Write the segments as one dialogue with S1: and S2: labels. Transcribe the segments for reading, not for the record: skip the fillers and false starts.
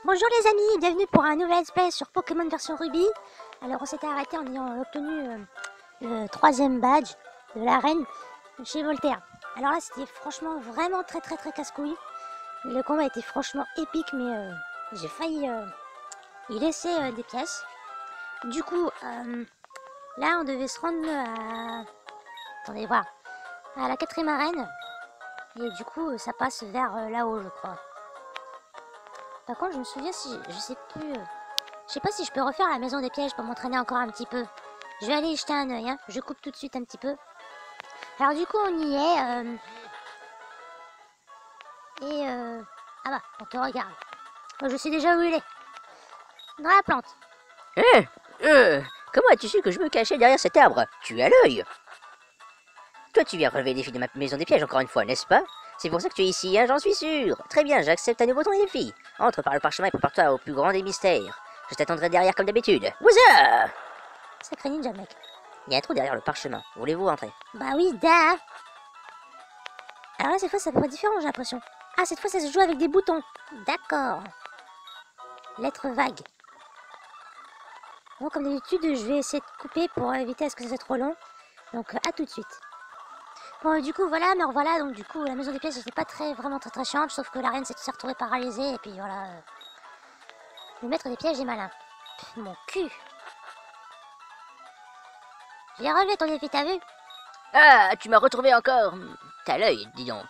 S1: Bonjour les amis et bienvenue pour un nouvel let's play sur Pokémon version Ruby. Alors on s'était arrêté en ayant obtenu le 3e badge de l'arène chez Voltaire. Alors là c'était franchement vraiment très casse-couille. Le combat était franchement épique mais j'ai failli y laisser des pièces. Du coup là on devait se rendre à... Attendez voir. À la 4e arène. Et du coup ça passe vers là-haut je crois. Par contre, je me souviens si... Je sais plus... Je sais pas si je peux refaire la maison des pièges pour m'entraîner encore un petit peu. Je vais aller y jeter un œil, hein. Je coupe tout de suite un petit peu. Alors du coup, on y est. Ah bah, on te regarde. Moi, je sais déjà où il est. Dans la plante.
S2: Comment as-tu su que je me cachais derrière cet arbre? Tu as l'œil. Toi, tu viens relever les défis de ma maison des pièges encore une fois, n'est-ce pas? C'est pour ça que tu es ici, hein, j'en suis sûr. Très bien, j'accepte à nouveau ton défi. Entre par le parchemin et prépare-toi au plus grand des mystères. Je t'attendrai derrière comme d'habitude. Wouza!
S1: Sacré ninja, mec.
S2: Il y a un trou derrière le parchemin. Voulez-vous entrer?
S1: Bah oui, da. Alors là, cette fois, ça pourrait être différent, j'ai l'impression. Ah, cette fois, ça se joue avec des boutons. D'accord. Lettre vague. Bon, comme d'habitude, je vais essayer de couper pour éviter à ce que ça soit trop long. Donc, à tout de suite. Bon, du coup, voilà, me revoilà. Donc, du coup, la maison des pièces, c'était pas vraiment très chiante. Sauf que l'arène s'est retrouvée paralysée. Et puis, voilà. Le maître des pièges est malin. Pff, mon cul. J'ai relevé ton défi, t'as vu?
S2: Ah, tu m'as retrouvé encore. T'as l'œil, dis donc.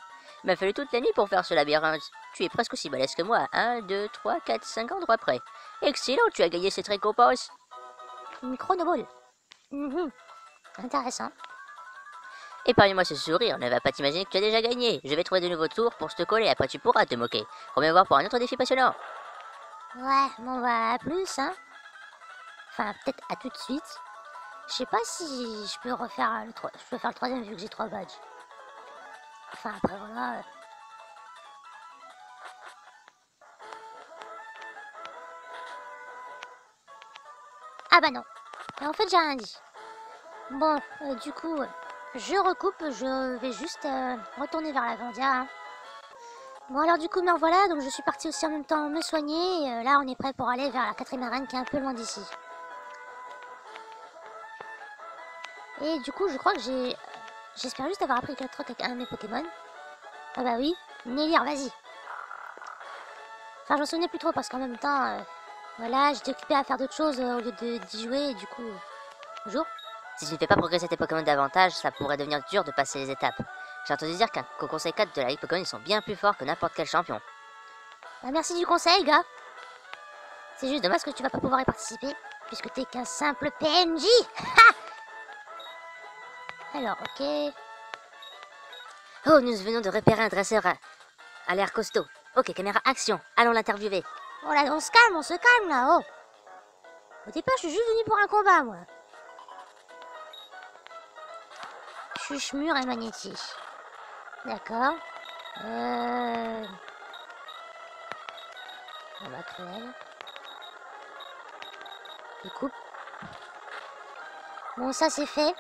S2: Il m'a fallu toute la nuit pour faire ce labyrinthe. Tu es presque aussi balèze que moi. 1, 2, 3, 4, 5 endroits près. Excellent, tu as gagné cette récompense.
S1: Une chronoball. Intéressant.
S2: Épargne-moi ce sourire, ne va pas t'imaginer que tu as déjà gagné. Je vais trouver de nouveaux tours pour te coller, après tu pourras te moquer. Reviens voir pour un autre défi passionnant.
S1: Ouais, bon bah à plus, hein. Enfin, peut-être à tout de suite. Je sais pas si je peux refaire je peux faire le 3e vu que j'ai 3 badges. Enfin, après voilà. Ah bah non. Et en fait, j'ai rien dit. Bon, du coup, je recoupe. Je vais juste retourner vers la Vandia, hein. Bon alors du coup me revoilà, donc je suis partie aussi en même temps me soigner, et là on est prêt pour aller vers la 4e arène qui est un peu loin d'ici. Et du coup je crois que j'espère juste avoir appris quelque truc avec un de mes Pokémon. Ah bah oui, Nélir, vas-y. Enfin j'en souvenais plus trop parce qu'en même temps, voilà, j'étais occupée à faire d'autres choses au lieu d'y jouer, et du coup... Bonjour.
S2: Si tu ne fais pas progresser tes Pokémon davantage, ça pourrait devenir dur de passer les étapes. J'ai entendu dire qu'au conseil 4 de la Ligue Pokémon, ils sont bien plus forts que n'importe quel champion.
S1: Bah merci du conseil, gars. C'est juste dommage que tu vas pas pouvoir y participer, puisque t'es qu'un simple PNJ. Alors, ok.
S2: Oh, nous venons de repérer un dresseur à l'air costaud. Ok, caméra action, allons l'interviewer.
S1: Oh là, on se calme là, oh. Au départ, je suis juste venue pour un combat, moi. Chuchemur et Magnéti. D'accord. On va cruel. Il coupe. Bon, ça c'est fait.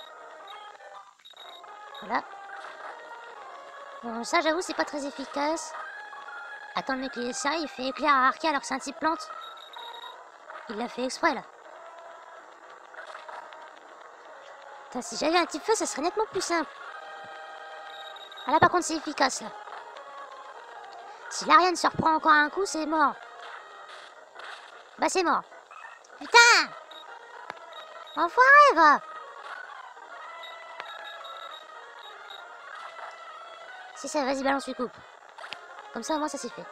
S1: Voilà. Bon, ça j'avoue, c'est pas très efficace. Attends, le mec, il est sérieux, il fait éclair à Arca alors que c'est un type plante. Il l'a fait exprès, là. Putain, si j'avais un type feu, ça serait nettement plus simple. Ah là, par contre, c'est efficace, là. Si l'Ariane se reprend encore un coup, c'est mort. Bah, c'est mort. Putain! Enfoiré, va! Si ça, vas-y, balance, tu coupes. Comme ça, au moins, ça c'est fait.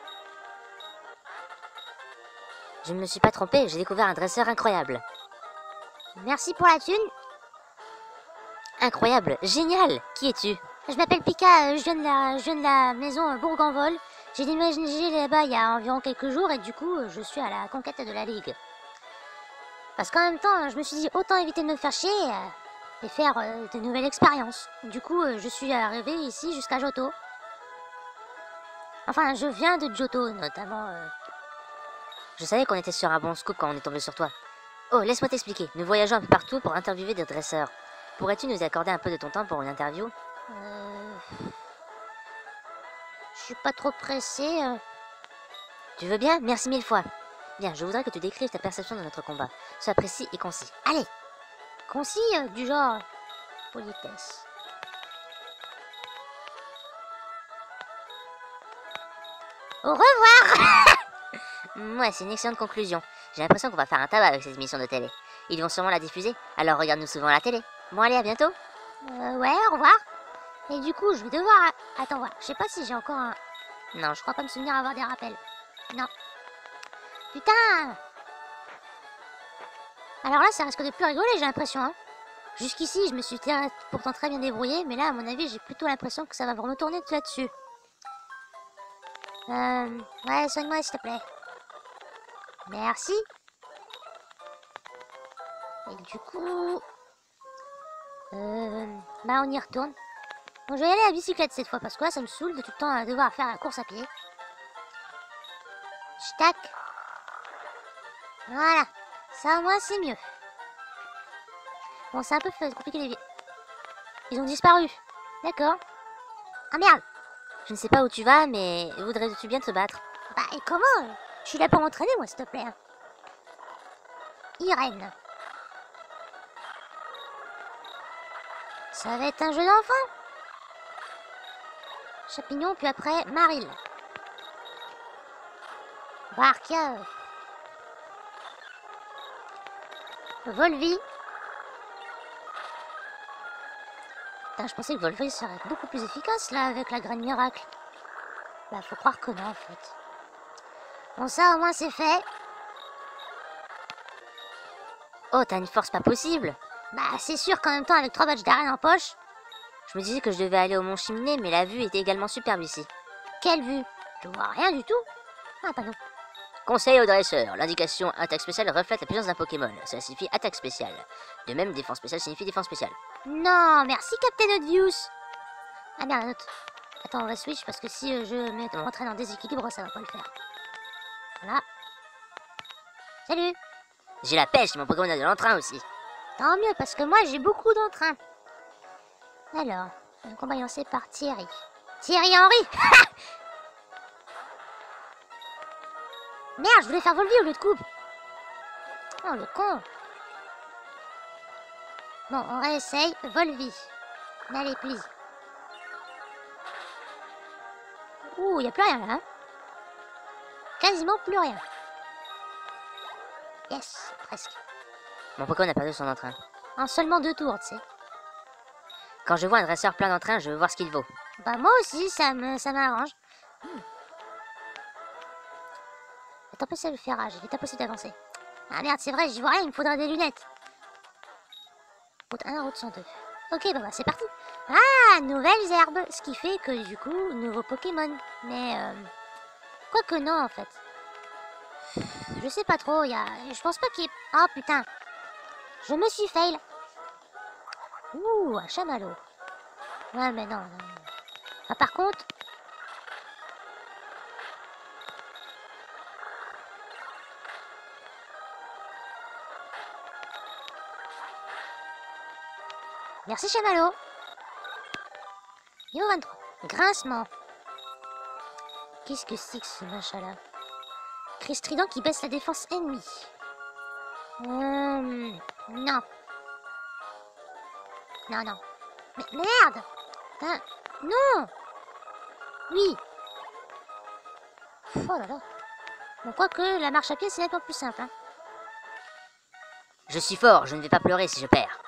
S2: Je ne me suis pas trompé, j'ai découvert un dresseur incroyable.
S1: Merci pour la thune.
S2: Incroyable, génial. Qui es-tu?
S1: Je m'appelle Pika, je viens de la maison Bourg-en-Vol. J'ai déménagé là-bas il y a environ quelques jours et du coup, je suis à la conquête de la Ligue. Parce qu'en même temps, je me suis dit autant éviter de me faire chier et faire de nouvelles expériences. Du coup, je suis arrivé ici jusqu'à Johto. Enfin, je viens de Johto, notamment.
S2: Je savais qu'on était sur un bon scoop quand on est tombé sur toi. Oh, laisse-moi t'expliquer. Nous voyageons un peu partout pour interviewer des dresseurs. Pourrais-tu nous accorder un peu de ton temps pour une interview?
S1: Je suis pas trop pressé.
S2: Tu veux bien? Merci 1000 fois. Bien, je voudrais que tu décrives ta perception de notre combat. Sois précis et concis.
S1: Allez. Concis, du genre politesse. Au revoir.
S2: Ouais, c'est une excellente conclusion. J'ai l'impression qu'on va faire un tabac avec cette émission de télé. Ils vont sûrement la diffuser, alors regarde-nous souvent à la télé. Bon allez, à bientôt.
S1: Ouais, au revoir. Et du coup, je vais devoir... Attends, voir. Je sais pas si j'ai encore un... Non, je crois pas me souvenir avoir des rappels. Non. Putain. Alors là, ça risque de plus rigoler, j'ai l'impression, hein. Jusqu'ici, je me suis pourtant très bien débrouillée, mais là, à mon avis, j'ai plutôt l'impression que ça va me retourner là-dessus. Ouais, soigne-moi, s'il te plaît. Merci. Et du coup... bah, on y retourne. Bon, je vais y aller à la bicyclette cette fois, parce que là, ça me saoule de tout le temps devoir faire la course à pied. Tac. Voilà. Ça, au moins, c'est mieux. Bon, c'est un peu compliqué les vies. Ils ont disparu. D'accord. Ah merde.
S2: Je ne sais pas où tu vas, mais voudrais-tu bien te battre?
S1: Bah, et comment? Je suis là pour m'entraîner, moi, s'il te plaît. Irène. Ça va être un jeu d'enfant. Chapignon, puis après, Maril. Barkia. Volvi. Putain, je pensais que Volvi serait beaucoup plus efficace, là, avec la graine miracle. Bah, faut croire que non, en fait. Bon, ça, au moins, c'est fait.
S2: Oh, t'as une force pas possible.
S1: Bah, c'est sûr qu'en même temps, avec 3 badges d'arène en poche...
S2: Je me disais que je devais aller au Mont Chimney, mais la vue était également superbe ici.
S1: Quelle vue? Je vois rien du tout. Ah, pas non.
S2: Conseil aux dresseurs. L'indication attaque spéciale reflète la puissance d'un Pokémon. Cela signifie attaque spéciale. De même, défense spéciale signifie défense spéciale.
S1: Non, merci Captain Obvious. Ah merde, un autre. Attends, on va switch parce que si je m'entraîne en déséquilibre, ça va pas le faire. Voilà. Salut.
S2: J'ai la pêche, mon Pokémon a de l'entrain aussi.
S1: Tant mieux, parce que moi j'ai beaucoup d'entrain. Alors, un combat lancé par Thierry. Thierry Henry. Merde, je voulais faire Volvi au lieu de coupe. Oh, le con. Bon, on réessaye Volvi. Allez, please. Ouh, y a plus rien là. Hein, quasiment plus rien. Yes, presque.
S2: Mon Pokémon a perdu son entrain.
S1: En seulement 2 tours, tu sais.
S2: Quand je vois un dresseur plein d'entrain, je veux voir ce qu'il vaut.
S1: Bah moi aussi, ça m'arrange. La tempête le fait rage, il est impossible d'avancer. Ah merde, c'est vrai, j'y vois rien, il me faudra des lunettes. Route 1, route 102. Ok, bah c'est parti. Ah, nouvelles herbes, ce qui fait que du coup, nouveau Pokémon. Mais quoique non en fait. Je sais pas trop, je pense pas qu'il y ait... Oh putain. Je me suis fail. Ouh, un chamallow. Ouais, mais non. Ah, par contre... Merci chamallow. Niveau 23. Grincement. Qu'est-ce que c'est que ce machin-là? Cri strident qui baisse la défense ennemie. Non. Non. Mais merde! Putain, non! Oui! Oh là là. Bon, quoique, la marche à pied, c'est nettement plus simple. Hein.
S2: Je suis fort, je ne vais pas pleurer si je perds.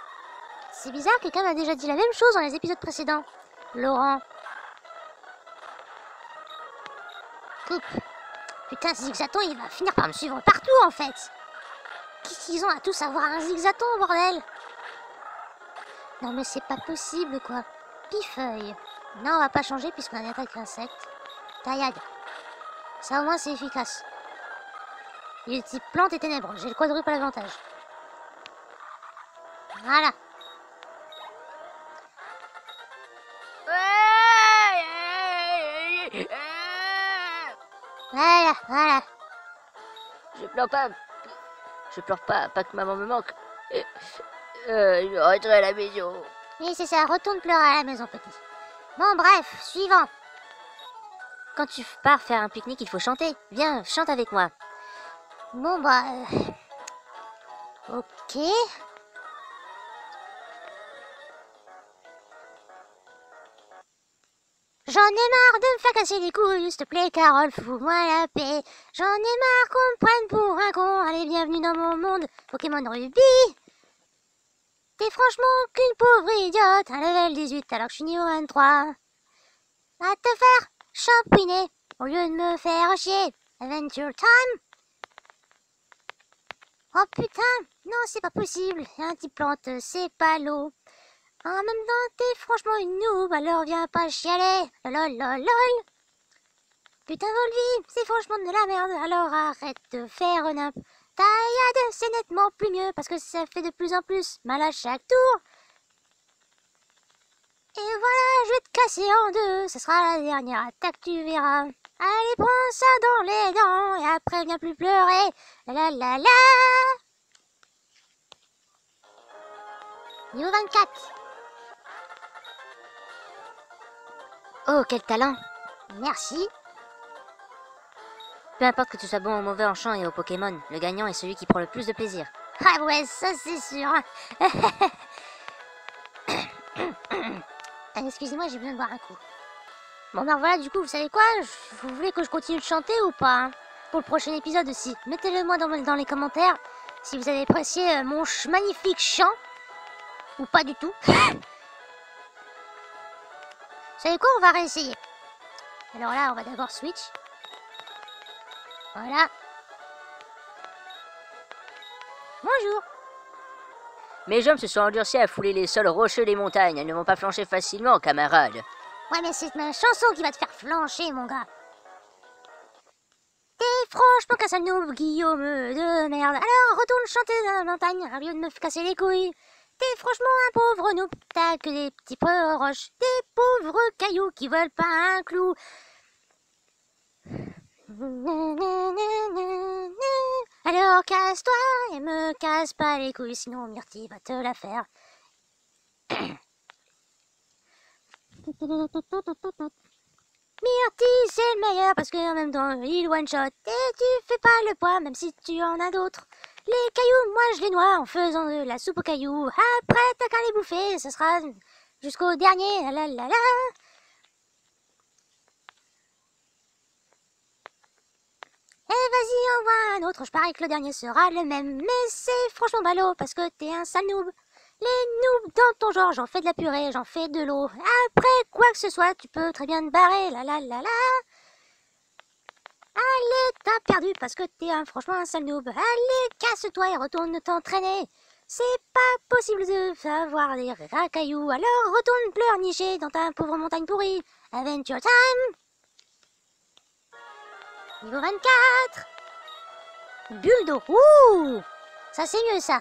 S1: C'est bizarre, quelqu'un m'a déjà dit la même chose dans les épisodes précédents. Laurent. Coupe. Putain, Zigzaton, il va finir par me suivre partout, en fait. Qu'est-ce qu'ils ont à tous avoir un Zigzaton, bordel? Non, mais c'est pas possible, quoi. Pifeuille. Non, on va pas changer puisqu'on a une attaque insecte. Taillade. Ça, au moins, c'est efficace. Il est type plante et ténèbres. J'ai le quadruple avantage. Voilà. Voilà.
S2: Je pleure pas. Pas que maman me manque. Je rentrerai à la maison.
S1: Oui, c'est ça, retourne pleurer à la maison, petit. Bon, bref, suivant.
S2: Quand tu pars faire un pique-nique, il faut chanter. Viens, chante avec moi.
S1: Bon bah... ok. J'en ai marre de me faire casser les couilles, s'il te plaît Carole, fous-moi la paix. J'en ai marre qu'on me prenne pour un con, allez bienvenue dans mon monde, Pokémon Ruby. T'es franchement qu'une pauvre idiote, à level 18 alors que je suis niveau 23. Va te faire champouiner, au lieu de me faire chier. Adventure time. Oh putain, non c'est pas possible, un type plante, c'est pas l'eau. En même temps, t'es franchement une noob, alors viens pas chialer. Lol. Putain, Volvi, c'est franchement de la merde, alors arrête de faire nimp. Taillade, c'est nettement plus mieux, parce que ça fait de plus en plus mal à chaque tour. Et voilà, je vais te casser en deux, ce sera la dernière attaque, tu verras. Allez, prends ça dans les dents, et après viens plus pleurer. La. Niveau 24. Oh, quel talent! Merci.
S2: Peu importe que tu sois bon ou mauvais en chant et au Pokémon, le gagnant est celui qui prend le plus de plaisir.
S1: Ah ouais, ça c'est sûr. Excusez-moi, j'ai besoin de boire un coup. Bon ben voilà, du coup, vous savez quoi? Vous voulez que je continue de chanter ou pas hein? Pour le prochain épisode aussi. Mettez-le moi dans les commentaires si vous avez apprécié mon magnifique chant. Ou pas du tout. Vous savez quoi? On va réessayer. Alors là, on va d'abord switch. Voilà. Bonjour.
S2: Mes jambes se sont endurcies à fouler les sols rocheux des montagnes. Elles ne vont pas flancher facilement, camarade.
S1: Ouais, mais c'est ma chanson qui va te faire flancher, mon gars. T'es franchement qu'un sale noob, Guillaume de merde. Alors, retourne chanter dans la montagne, au lieu de me casser les couilles. T'es franchement un pauvre noob, t'as que des petits roches. Des pauvres cailloux qui volent pas un clou. Alors casse-toi et me casse pas les couilles, sinon Myrtille va te la faire. Myrtille c'est le meilleur parce qu'en même temps il one shot et tu fais pas le poids même si tu en as d'autres. Les cailloux, moi je les noie en faisant de la soupe aux cailloux. Après t'as qu'à les bouffer, ce sera jusqu'au dernier. La. Eh vas-y, envoie un autre, je parie que le dernier sera le même. Mais c'est franchement ballot parce que t'es un sale noob. Les noobs dans ton genre, j'en fais de la purée, j'en fais de l'eau. Après quoi que ce soit, tu peux très bien te barrer. La. Allez, t'as perdu parce que t'es franchement un sale noob. Allez, casse-toi et retourne t'entraîner. C'est pas possible de savoir des racailloux. Alors retourne pleurnicher dans ta pauvre montagne pourrie. Adventure time. Niveau 24. Bulle d'eau. Ouh, ça c'est mieux ça.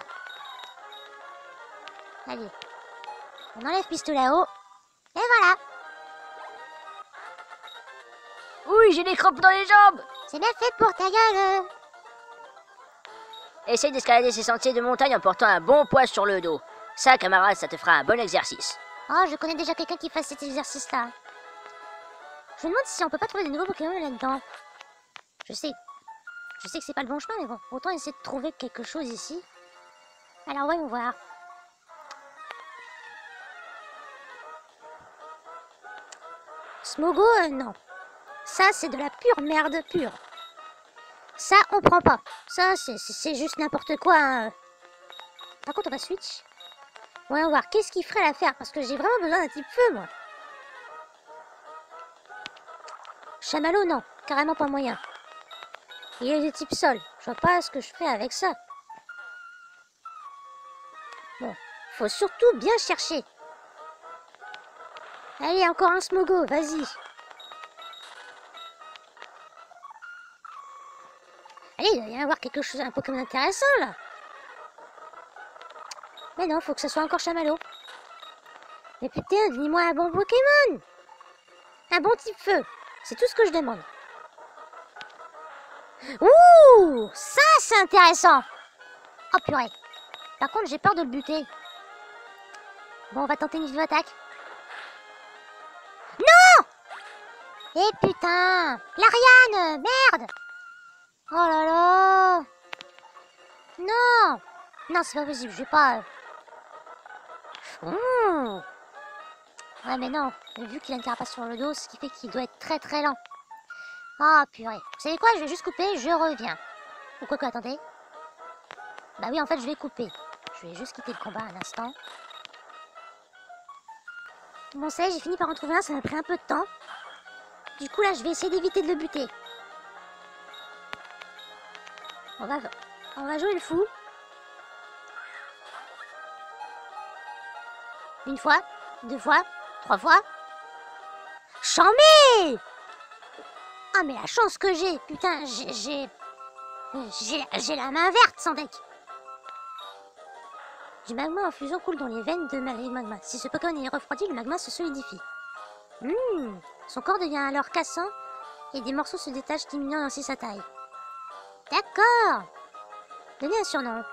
S1: Allez, on enlève pistolet à eau. Et voilà.
S2: Oui, j'ai des crampes dans les jambes.
S1: C'est bien fait pour ta gueule.
S2: Essaye d'escalader ces sentiers de montagne en portant un bon poids sur le dos. Ça, camarade, ça te fera un bon exercice.
S1: Oh, je connais déjà quelqu'un qui fasse cet exercice-là. Je me demande si on peut pas trouver des nouveaux Pokémon là-dedans. Je sais que c'est pas le bon chemin, mais bon, autant essayer de trouver quelque chose ici. Alors voyons voir. Smogo, non. Ça, c'est de la pure merde pure. Ça, on prend pas. Ça, c'est juste n'importe quoi. Hein. Par contre, on va switch. Voyons voir, qu'est-ce qu'il ferait à faire? Parce que j'ai vraiment besoin d'un type feu, moi. Chamallow, non. Carrément pas moyen. Il est de type sol. Je vois pas ce que je fais avec ça. Bon, faut surtout bien chercher. Allez, encore un Smogo, vas-y. Allez, il doit y avoir quelque chose, un Pokémon intéressant, là. Mais non, faut que ce soit encore Chamallow. Mais putain, dis-moi un bon Pokémon. Un bon type feu. C'est tout ce que je demande. Ouh, ça, c'est intéressant. Oh, purée. Par contre, j'ai peur de le buter. Bon, on va tenter une attaque. Non! Eh putain! L'Ariane! Merde! Oh là là! Non, c'est pas possible, je vais pas... Mmh. Ouais, mais non, vu qu'il a une carapace sur le dos, ce qui fait qu'il doit être très très lent. Ah, purée. Vous savez quoi, je vais juste couper, je reviens. Ou quoi, attendez. Bah oui, en fait, je vais couper. Je vais juste quitter le combat un instant. Bon, ça y est, j'ai fini par en trouver un, ça m'a pris un peu de temps. Du coup, là, je vais essayer d'éviter de le buter. On va jouer le fou. Une fois, 2 fois, 3 fois. Chambé! Ah, mais la chance que j'ai! Putain, j'ai la main verte, sans deck. Du magma en fusion coule dans les veines de magma. Si ce Pokémon est refroidi, le magma se solidifie. Son corps devient alors cassant et des morceaux se détachent, diminuant ainsi sa taille. D'accord! Donnez un surnom.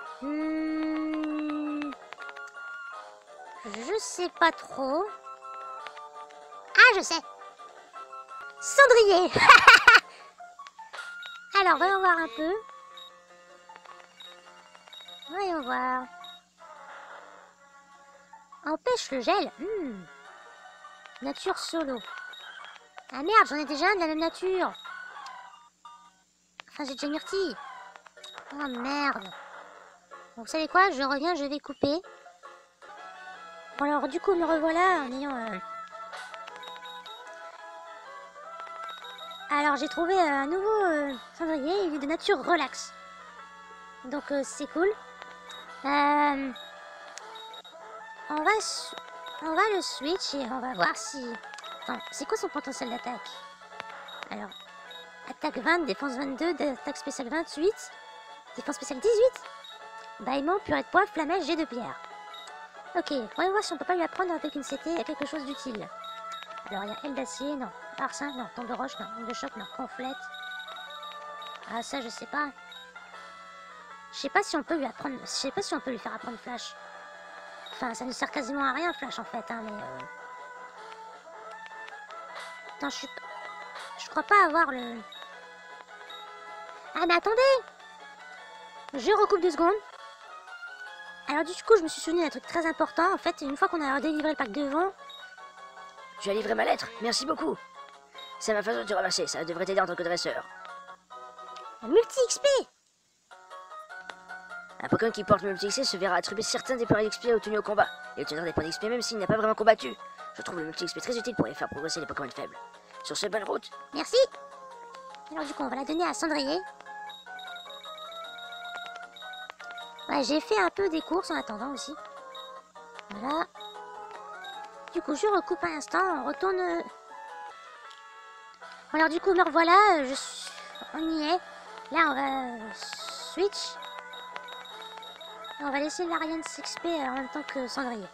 S1: Je sais pas trop. Ah, je sais! Cendrier! Alors, voyons voir un peu. Voyons voir. Empêche le gel. Nature solo. Ah merde, j'en ai déjà un de la même nature. Enfin, j'ai déjà Myrtille. Oh merde. Bon, vous savez quoi, je reviens, je vais couper. Bon alors, du coup, me revoilà en ayant... Alors, j'ai trouvé un nouveau cendrier, il est de nature relax. Donc, c'est cool. On va le switch et on va voir si... Attends, c'est quoi son potentiel d'attaque? Alors, attaque 20, défense 22, attaque spéciale 28, défense spéciale 18, bâillement, purée de poivre, flamèche, jet de pierre. Ok, voyons voir si on peut pas lui apprendre avec une CT à quelque chose d'utile. Alors, il y a aile d'acier, non. Arsin, non. Tombe de roche, non. Onde de choc, non. Conflette. Ah, ça, je sais pas. Je sais pas si on peut lui apprendre... Je sais pas si on peut lui faire apprendre Flash. Enfin, ça ne sert quasiment à rien, Flash, en fait, hein, mais... Attends, je crois pas avoir le... Ah, mais attendez! Je recoupe 2 secondes. Alors, du coup, je me suis souvenu d'un truc très important. En fait, une fois qu'on a délivré le pack de vent...
S2: Tu as livré ma lettre, merci beaucoup. C'est ma façon de te remercier, ça devrait t'aider en tant que dresseur.
S1: Un multi-XP!
S2: Un Pokémon qui porte le multi-XP se verra attribuer certains des points d'XP obtenus au combat, et obtenir des points d'XP même s'il n'a pas vraiment combattu. Je trouve le multi-XP très utile pour les faire progresser les Pokémon faibles. Sur ce, bonne route.
S1: Merci! Alors du coup, on va la donner à Cendrier. Ouais, j'ai fait un peu des courses en attendant aussi. Voilà. Du coup, je recoupe un instant, on retourne... Alors du coup, me revoilà, on y est. Là, on va switch. On va laisser l'Ariane s'XP en même temps que Cendrier.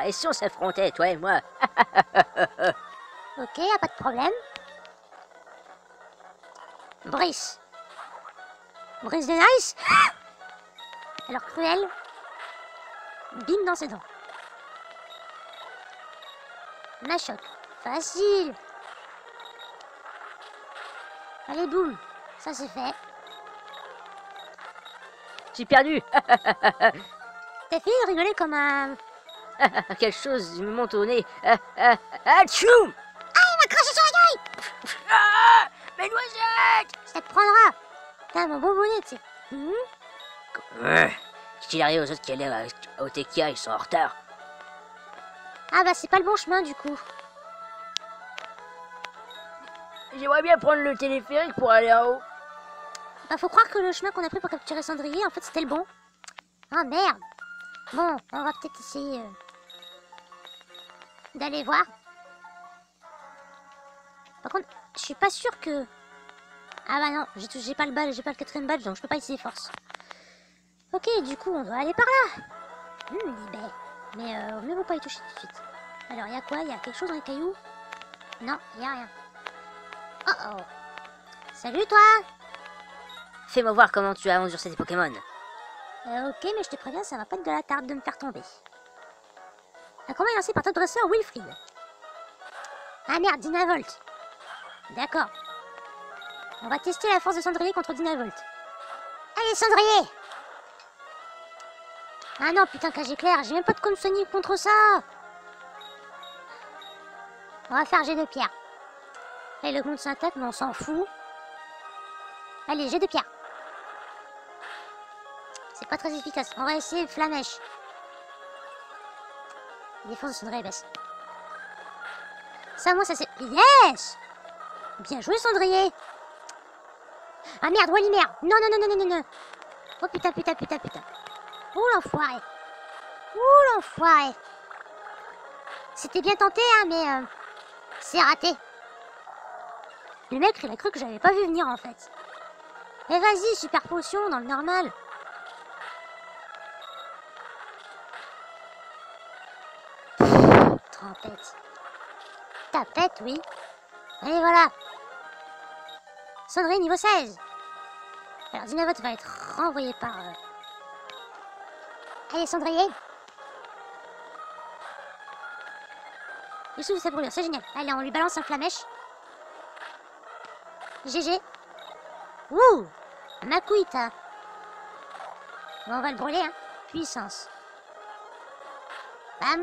S2: Et si on s'affrontait, toi et moi?
S1: Ok, y a pas de problème. Brice. Brice de Nice. Alors Cruel. Bim dans ses dents. Machoc. Facile. Allez, boum. Ça c'est fait.
S2: J'ai perdu.
S1: T'as fait rigoler comme un...
S2: Quelque chose me monte au nez. Tchoum!
S1: Ah, il m'a craché sur la gueule.
S2: Ah, mes noisettes!
S1: Ça te prendra. Putain, mon bonbonnet, tu sais.
S2: Qu'il arrive aux autres qui allaient au Tekia, ils sont en retard.
S1: Ah bah, c'est pas le bon chemin, du coup.
S2: J'aimerais bien prendre le téléphérique pour aller en haut.
S1: Bah, faut croire que le chemin qu'on a pris pour capturer Cendrier, en fait, c'était le bon. Ah, merde. Bon, on va peut-être essayer d'aller voir. Par contre, je suis pas sûre que... Ah bah non, j'ai pas le badge, j'ai pas le 4ème badge, donc je peux pas essayer force. Ok, du coup, on doit aller par là. Libé. Mais mieux vaut pas y toucher tout de suite. Alors, il y a quoi? Il y a quelque chose dans les cailloux? Non, il y a rien. Oh oh. Salut, toi.
S2: Fais-moi voir comment tu as endurci tes Pokémon.
S1: Ok, mais je te préviens, ça va pas être de la tarde de me faire tomber. Un combat est lancé par top dresseur Wilfried. Ah merde, Dynavolt. D'accord. On va tester la force de Cendrier contre Dynavolt. Allez, Cendrier! Ah non, putain, cage éclair, j'ai même pas de com sonique contre ça. On va faire jet de pierre. Là, il augmente sa attaque, mais on s'en fout. Allez, jet de pierre. C'est pas très efficace. On va essayer flamèche. Défense de Cendrier baisse. Ça, moi, ça c'est... Yes! Bien joué, Cendrier. Ah merde, Walimère. Non, non, non, non, non, non, non. Oh putain, putain, putain, putain. Oh l'enfoiré. Oh l'enfoiré. C'était bien tenté, hein, mais... c'est raté. Le mec, il a cru que j'avais pas vu venir, en fait. Mais vas-y, super potion, dans le normal. Trempette. Tapette, oui. Et voilà. Cendrier niveau 16. Alors, Dynavote va être renvoyé par... Allez, Cendrier. Il souffle sa brûlure, c'est génial. Allez, on lui balance un flamèche. GG. Ouh, Makuita. Bon, on va le brûler, hein. Puissance. Bam.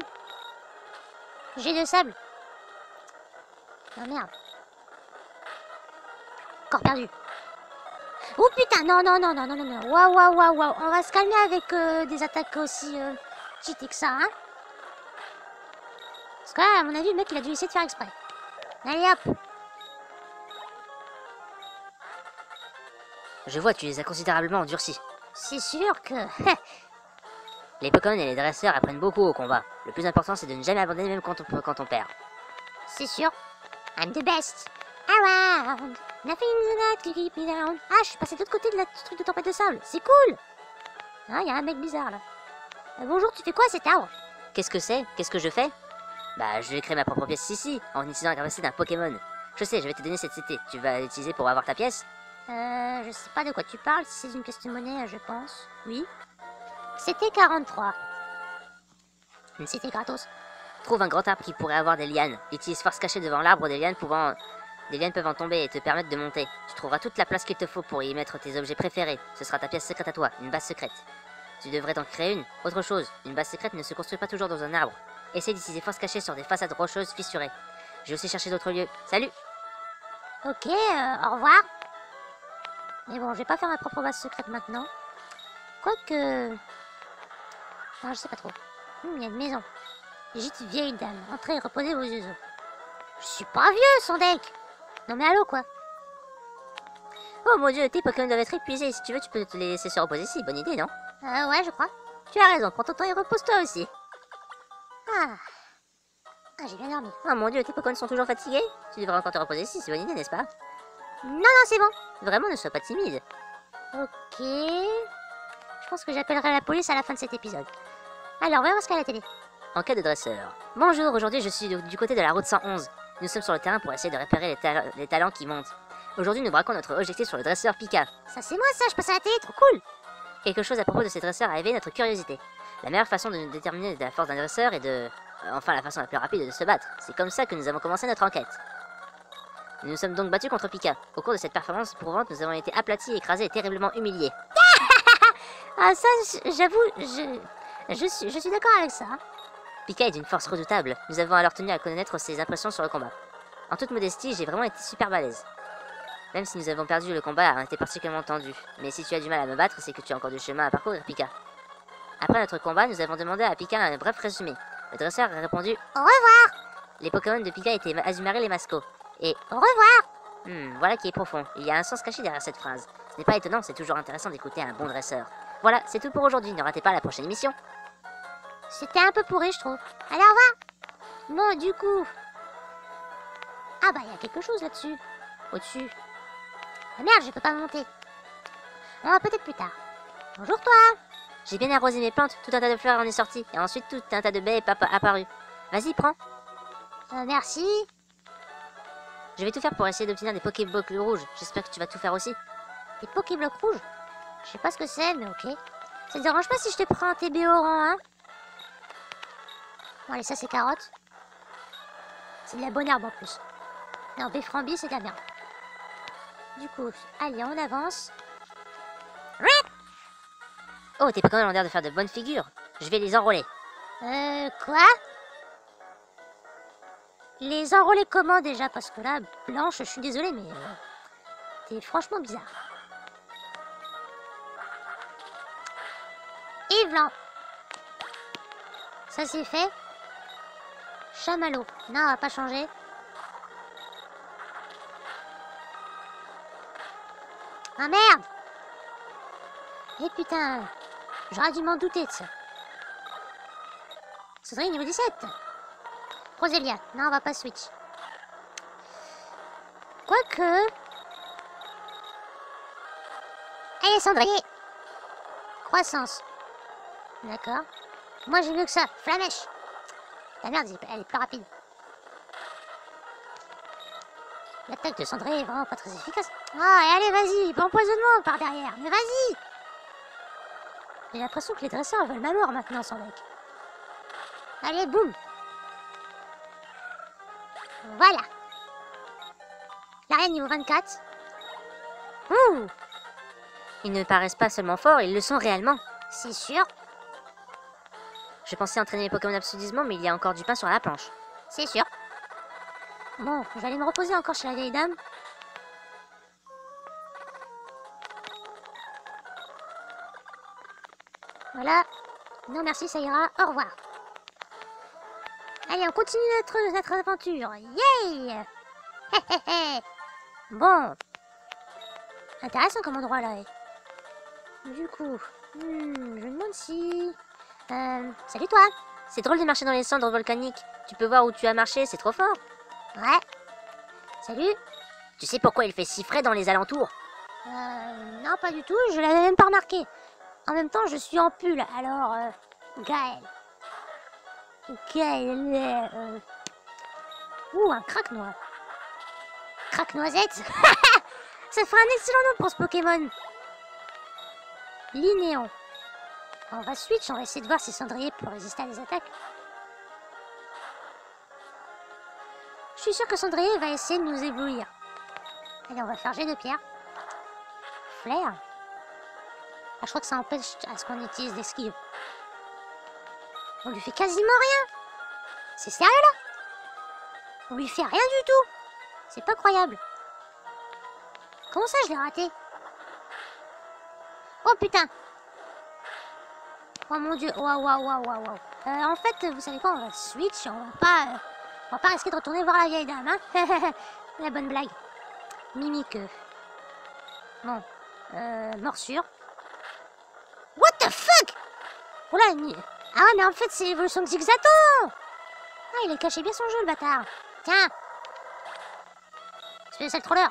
S1: Jet de sable. Oh merde. Encore perdu. Oh putain, non, non, non, non, non, non, non. Waouh, waouh, waouh, waouh. On va se calmer avec des attaques aussi cheatées que ça, hein. Parce que là, à mon avis, le mec, il a dû essayer de faire exprès. Allez, hop.
S2: Je vois, tu les as considérablement endurcis.
S1: C'est sûr que...
S2: Les Pokémon et les dresseurs apprennent beaucoup au combat. Le plus important, c'est de ne jamais abandonner même quand on perd.
S1: C'est sûr. I'm the best. Around. Nothing's got to keep me down. Ah, je suis passé de l'autre côté de la truc de tempête de sable. C'est cool. Ah, il y a un mec bizarre, là. Bonjour, tu fais quoi, cet arbre?
S2: Qu'est-ce que c'est? Qu'est-ce que je fais? Bah, je vais créer ma propre pièce ici, en utilisant la capacité d'un Pokémon. Je sais, je vais te donner cette cité. Tu vas l'utiliser pour avoir ta pièce?
S1: Je sais pas de quoi tu parles. Si c'est une pièce de monnaie, je pense. Oui. C'était 43. Une cité gratos.
S2: Trouve un grand arbre qui pourrait avoir des lianes. Utilise force cachée devant l'arbre, des lianes peuvent en tomber et te permettre de monter. Tu trouveras toute la place qu'il te faut pour y mettre tes objets préférés. Ce sera ta pièce secrète à toi, une base secrète. Tu devrais t'en créer une. Autre chose, une base secrète ne se construit pas toujours dans un arbre. Essaye d'utiliser force cachée sur des façades rocheuses fissurées. J'ai aussi cherché d'autres lieux. Salut!
S1: Ok, au revoir. Mais bon, je vais pas faire ma propre base secrète maintenant. Quoique... Non, je sais pas trop. Il y a une maison. Gîte vieille dame. Entrez et reposez vos yeux. Je suis pas vieux, son deck. Non mais allô, quoi.
S2: Oh mon dieu, tes Pokémon doivent être épuisés. Si tu veux, tu peux te les laisser se reposer ici. Bonne idée, non?
S1: Ouais, je crois.
S2: Tu as raison, prends ton temps et repose-toi aussi.
S1: Ah, j'ai bien dormi.
S2: Oh mon dieu, tes Pokémon sont toujours fatigués? Tu devrais encore te reposer ici, c'est bonne idée, n'est-ce pas?
S1: Non, non, c'est bon.
S2: Vraiment, ne sois pas timide.
S1: Ok. Je pense que j'appellerai la police à la fin de cet épisode. Alors, on va voir ce qu'il y a à la télé.
S2: Enquête de dresseur. Bonjour, aujourd'hui je suis du côté de la route 111. Nous sommes sur le terrain pour essayer de repérer les talents qui montent. Aujourd'hui, nous braquons notre objectif sur le dresseur Pika.
S1: Ça, c'est moi, ça, je passe à la télé, trop cool.
S2: Quelque chose à propos de ces dresseurs a éveillé notre curiosité. La meilleure façon de nous déterminer la force d'un dresseur est de... enfin, la façon la plus rapide de se battre. C'est comme ça que nous avons commencé notre enquête. Nous nous sommes donc battus contre Pika. Au cours de cette performance prouvante, nous avons été aplatis, écrasés et terriblement humiliés.
S1: Ah, ça, j'avoue, je suis d'accord avec ça.
S2: Pika est d'une force redoutable. Nous avons alors tenu à connaître ses impressions sur le combat. En toute modestie, j'ai vraiment été super balèze. Même si nous avons perdu, le combat a été particulièrement tendu. Mais si tu as du mal à me battre, c'est que tu as encore du chemin à parcourir, Pika. Après notre combat, nous avons demandé à Pika un bref résumé. Le dresseur a répondu «
S1: Au revoir !»
S2: Les Pokémon de Pika étaient Azumarill et Masco. Et
S1: « Au revoir !»
S2: Voilà qui est profond. Il y a un sens caché derrière cette phrase. Ce n'est pas étonnant, c'est toujours intéressant d'écouter un bon dresseur. Voilà, c'est tout pour aujourd'hui. Ne ratez pas la prochaine émission.
S1: C'était un peu pourri, je trouve. Allez, au revoir. Bon, du coup... Ah bah, il y a quelque chose là-dessus. Au-dessus. Ah merde, je peux pas monter. On va peut-être plus tard. Bonjour, toi.
S2: J'ai bien arrosé mes plantes, tout un tas de fleurs en est sorti. Et ensuite, tout un tas de baies est apparu. Vas-y, prends.
S1: Merci.
S2: Je vais tout faire pour essayer d'obtenir des Pokéblocs rouges. J'espère que tu vas tout faire aussi.
S1: Des Pokéblocs rouges? Je sais pas ce que c'est, mais ok. Ça te dérange pas si je te prends un TB oran, hein? Bon, allez, ça c'est carotte. C'est de la bonne herbe en plus. Non, Béframbi, c'est de la merde. Du coup, allez, on avance.
S2: Oh, tes Pokémon ont l'air de faire de bonnes figures. Je vais les enrôler.
S1: Quoi? Les enrôler comment déjà? Parce que là, Blanche, je suis désolée, mais t'es franchement bizarre. Yves, ça c'est fait. Chamallow. Non, on va pas changer. Ah merde! Eh putain, j'aurais dû m'en douter de ça. Cendrillon niveau 17. Rosélia. Non, on va pas switch. Quoique... Allez, Cendrillon. Croissance. D'accord. Moi, j'ai mieux que ça. Flamèche. La merde, elle est plus rapide. L'attaque de Cendrillon est vraiment pas très efficace. Ah, et allez, vas-y, empoisonnement par derrière. Mais vas-y. J'ai l'impression que les dresseurs veulent ma mort maintenant, sans mec. Allez, boum. Voilà. L'arène niveau 24. Ouh.
S2: Ils ne paraissent pas seulement forts, ils le sont réellement.
S1: C'est sûr.
S2: Je pensais entraîner les Pokémon absolument, mais il y a encore du pain sur la planche.
S1: C'est sûr. Bon, j'allais me reposer encore chez la vieille dame. Voilà. Non merci, ça ira. Au revoir. Allez, on continue notre aventure. Yay! Bon. Intéressant comme endroit là. Du coup, je me demande si... salut toi.
S2: C'est drôle de marcher dans les cendres volcaniques. Tu peux voir où tu as marché, c'est trop fort.
S1: Ouais. Salut.
S2: Tu sais pourquoi il fait si frais dans les alentours?
S1: Non, pas du tout, je l'avais même pas remarqué. En même temps, je suis en pull, alors... Gaël. Gaël... Ouh, un craque-noix. Craque-noisette. Ça ferait un excellent nom pour ce Pokémon. Linéon. On va switch, on va essayer de voir si Cendrillon peut résister à des attaques. Je suis sûr que Cendrillon va essayer de nous éblouir. Allez, on va faire jet de pierre. Flair. Ah, je crois que ça empêche à ce qu'on utilise des skills. On lui fait quasiment rien. C'est sérieux là? On lui fait rien du tout. C'est pas croyable. Comment ça je l'ai raté? Oh putain. Oh mon dieu. Waouh. En fait, vous savez quoi? On va switch. On va pas risquer de retourner voir la vieille dame, hein. La bonne blague. Mimique. Bon. Morsure. What the fuck? Oh là, ah ouais, mais en fait, c'est l'évolution de Zigzato. Ah, il a caché bien son jeu, le bâtard. Tiens. Spécial troller.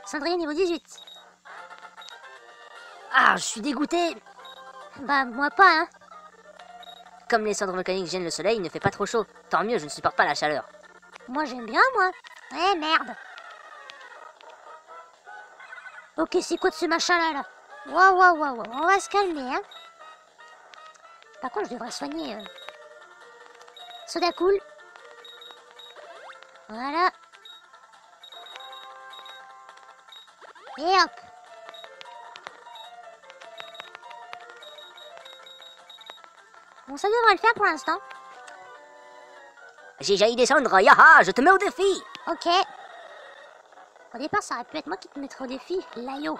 S1: Cendrillon niveau 18.
S2: Ah, je suis dégoûté.
S1: Bah, moi pas, hein.
S2: Comme les cendres volcaniques gênent le soleil, il ne fait pas trop chaud. Tant mieux, je ne supporte pas la chaleur.
S1: Moi, j'aime bien, moi. Eh, merde. Ok, c'est quoi de ce machin-là, là? Waouh. On va se calmer, hein. Par contre, je devrais soigner... Soda cool. Voilà. Et hop. Bon, ça devrait le faire pour l'instant.
S2: J'ai jailli des cendres, yaha, je te mets au défi.
S1: Ok. Au départ, ça aurait pu être moi qui te mettrais au défi, Layo.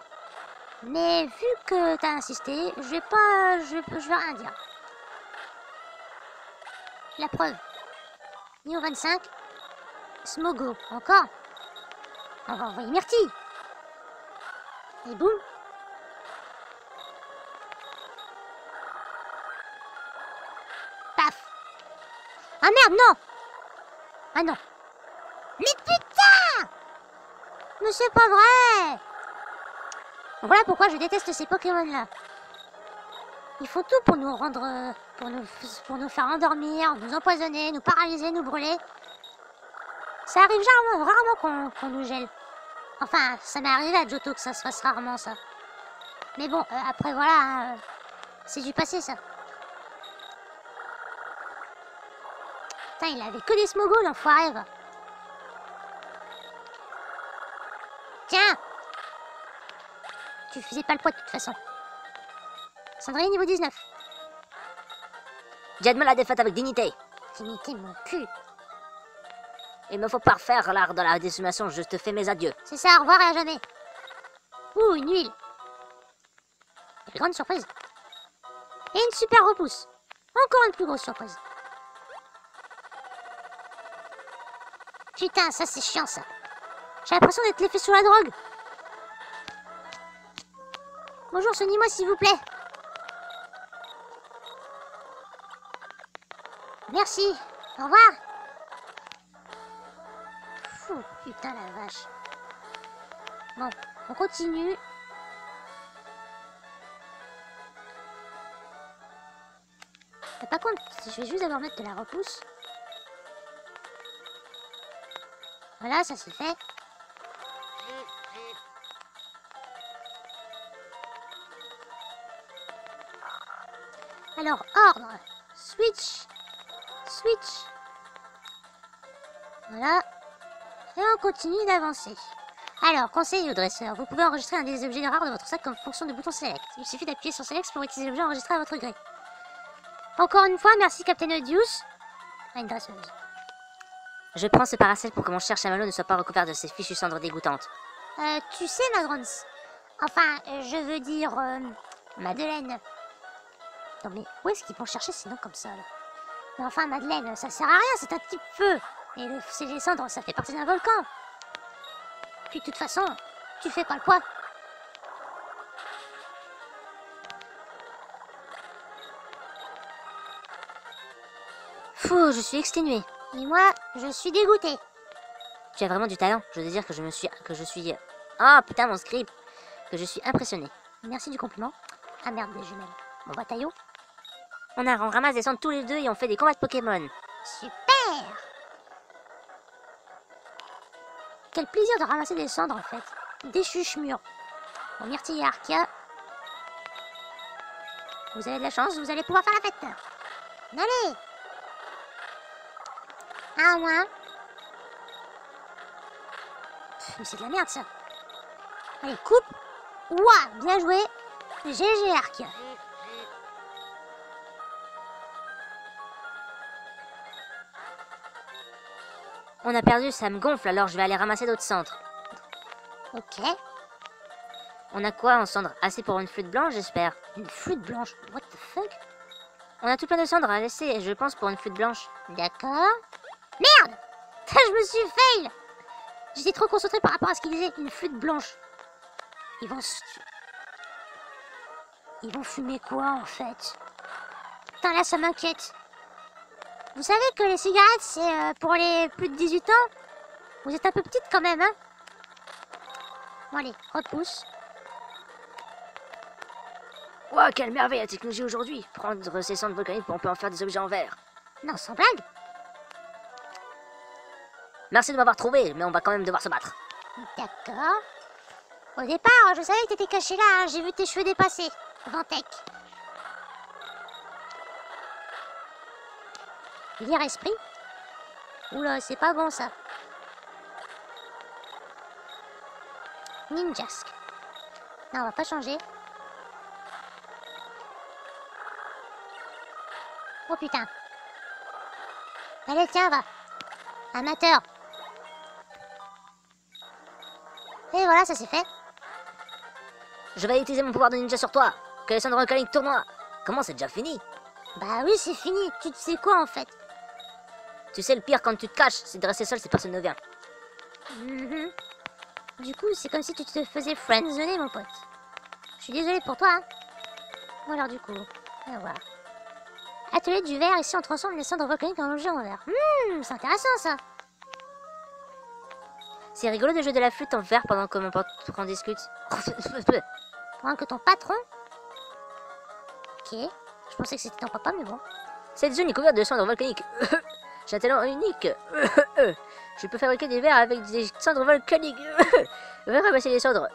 S1: Mais vu que t'as insisté, je vais rien dire. La preuve. Niveau 25. Smogo. Encore. On va envoyer Myrtille. Et boum. Paf. Ah merde, non. Ah non. Mais putain. Mais c'est pas vrai. Voilà pourquoi je déteste ces Pokémon-là. Ils font tout pour nous rendre... pour nous faire endormir, nous empoisonner, nous paralyser, nous brûler. Ça arrive rarement qu'on nous gèle. Enfin, ça m'est arrivé à Johto que ça se fasse rarement, ça. Mais bon, après voilà, hein, c'est du passé, ça. Putain, il avait que des Smogo, l'enfoiré, va. Tiens. Tu faisais pas le poids de toute façon. Cendrillon niveau 19.
S2: J'ai admis la défaite avec dignité.
S1: Dignité, mon cul.
S2: Il me faut parfaire l'art de la décimation, je te fais mes adieux.
S1: C'est ça, au revoir et à jamais. Ouh, une huile. Quelle grande surprise. Et une super repousse. Encore une plus grosse surprise. Putain, ça c'est chiant ça. J'ai l'impression d'être l'effet sur la drogue. Bonjour, soignez-moi s'il vous plaît. Merci. Au revoir. Fou, putain la vache. Bon, on continue. Mais par contre, je vais juste d'abord mettre de la repousse. Voilà, ça c'est fait. Alors, ordre. Switch. Switch. Voilà. Et on continue d'avancer. Alors, conseil au dresseur. Vous pouvez enregistrer un des objets rares de votre sac comme fonction de bouton Select. Il suffit d'appuyer sur Select pour utiliser l'objet enregistré à votre gré. Encore une fois, merci Captain Odious. À une dresseuse.
S2: Je prends ce paracel pour que mon cher chamallow ne soit pas recouvert de ces fichues cendres dégoûtantes.
S1: Tu sais, ma grande... Enfin, je veux dire... Madeleine. Non mais, où est-ce qu'ils vont chercher ces noms comme ça, là? Mais enfin, Madeleine, ça sert à rien, c'est un petit feu. Et les cendres, ça fait partie d'un volcan. Puis de toute façon, tu fais pas le poids.
S2: Fou, je suis exténuée.
S1: Et moi, je suis dégoûtée.
S2: Tu as vraiment du talent. Je veux dire que je suis... Ah, putain, mon script. Que je suis impressionnée.
S1: Merci du compliment. Ah merde, des jumelles. Bon bah, Taillot.
S2: On ramasse des cendres tous les deux et on fait des combats de Pokémon.
S1: Super! Quel plaisir de ramasser des cendres, en fait. Des chuches-mûres. Bon, Myrtille et Arkia. Vous avez de la chance, vous allez pouvoir faire la fête. Allez! Un moins. Mais c'est de la merde, ça. Allez, coupe. Ouah, bien joué. GG, Arkia.
S2: On a perdu, ça me gonfle, alors je vais aller ramasser d'autres cendres.
S1: Ok.
S2: On a quoi en cendres? Assez pour une flûte blanche, j'espère.
S1: Une flûte blanche. What the fuck?
S2: On a tout plein de cendres à laisser, je pense, pour une flûte blanche.
S1: D'accord. Merde! Je me suis fail! J'étais trop concentré par rapport à ce qu'il disait. Une flûte blanche. Ils vont fumer quoi, en fait? Putain, là, ça m'inquiète. Vous savez que les cigarettes, c'est pour les plus de 18 ans? Vous êtes un peu petite quand même, hein? Bon, allez, repousse.
S2: Ouah, quelle merveille la technologie aujourd'hui! Prendre ces cendres volcaniques, on peut en faire des objets en verre.
S1: Non, sans blague.
S2: Merci de m'avoir trouvé, mais on va quand même devoir se battre.
S1: D'accord. Au départ, je savais que t'étais caché là, hein. J'ai vu tes cheveux dépasser. Ventec. Lire esprit. Oula, c'est pas bon ça. Ninjask. Non, on va pas changer. Oh putain. Allez, tiens, va. Amateur. Et voilà, ça c'est fait.
S2: Je vais utiliser mon pouvoir de ninja sur toi. Que les cendres volcaniques tournoient. Comment, c'est déjà fini?
S1: Bah oui, c'est fini. Tu sais quoi en fait?
S2: Tu sais, le pire quand tu te caches, c'est de rester seul si personne ne vient.
S1: Du coup, c'est comme si tu te faisais friendzoner, mon pote. Je suis désolée pour toi, hein. Bon alors du coup, on va voir. Atelier du verre, ici on transforme les cendres volcaniques en objets en verre. C'est intéressant ça.
S2: C'est rigolo de jouer de la flûte en verre pendant que mon patron discute.
S1: Pendant que ton patron... Ok, je pensais que c'était ton papa, mais bon.
S2: Cette zone est couverte de cendres volcaniques. J'ai un talent unique. Je peux fabriquer des verres avec des cendres volcaniques. Va ramasser les cendres.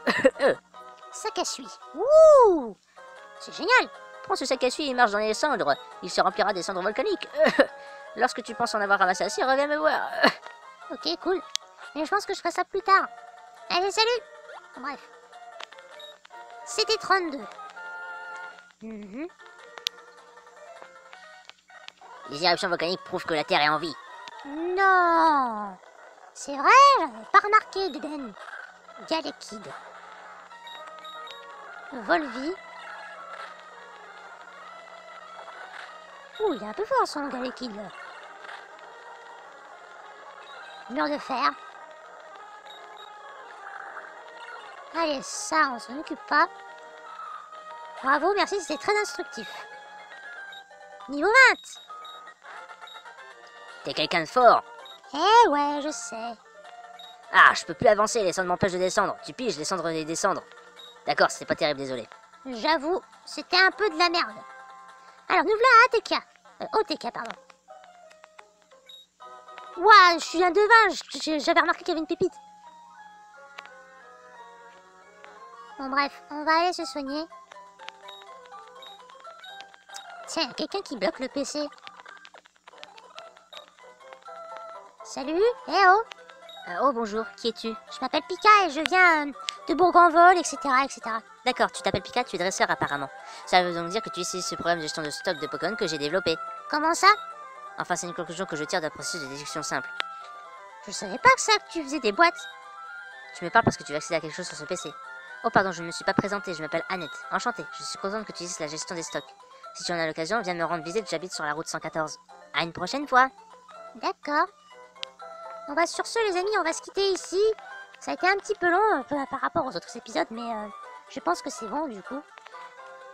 S1: Sac à suie. Ouh, c'est génial.
S2: Prends ce sac à suie et marche dans les cendres. Il se remplira des cendres volcaniques. Lorsque tu penses en avoir ramassé assez, reviens me voir.
S1: Ok, cool. Mais je pense que je ferai ça plus tard. Allez, salut. Bref. C'était 32.
S2: Les éruptions volcaniques prouvent que la Terre est en vie.
S1: Non, c'est vrai, j'avais pas remarqué, Deden. Galekid. Volvi. Ouh, il est un peu fort son Galekid là. Mur de fer. Allez, ça, on s'en occupe pas. Bravo, merci, c'était très instructif. Niveau 20.
S2: T'es quelqu'un de fort.
S1: Eh ouais, je sais.
S2: Ah, je peux plus avancer, les cendres m'empêchent de descendre. Tu piges, descendre et descendre. D'accord, c'est pas terrible, désolé.
S1: J'avoue, c'était un peu de la merde. Alors, nous voilà à ATK. OTK, pardon. Ouah, je suis un devin, j'avais remarqué qu'il y avait une pépite. Bon bref, on va aller se soigner. Tiens, y a quelqu'un qui bloque le PC. Salut, eh oh.
S2: Oh, bonjour, qui es-tu?
S1: Je m'appelle Pika et je viens de Bourg-en-Vol, etc., etc.
S2: D'accord, tu t'appelles Pika, tu es dresseur apparemment. Ça veut donc dire que tu utilises ce programme de gestion de stock de Pokémon que j'ai développé.
S1: Comment ça?
S2: Enfin, c'est une conclusion que je tire d'un processus de déduction simple.
S1: Je savais pas que ça, que tu faisais des boîtes.
S2: Tu me parles parce que tu veux accéder à quelque chose sur ce PC. Oh pardon, je ne me suis pas présentée, je m'appelle Annette. Enchantée, je suis contente que tu utilises la gestion des stocks. Si tu en as l'occasion, viens me rendre visite, j'habite sur la route 114. À une prochaine fois.
S1: D'accord. On va sur ce les amis, on va se quitter ici. Ça a été un petit peu long par rapport aux autres épisodes, mais je pense que c'est bon du coup.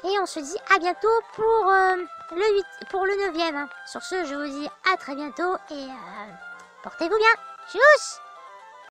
S1: Et on se dit à bientôt pour le 9e. Sur ce, je vous dis à très bientôt et portez-vous bien. Tchuss!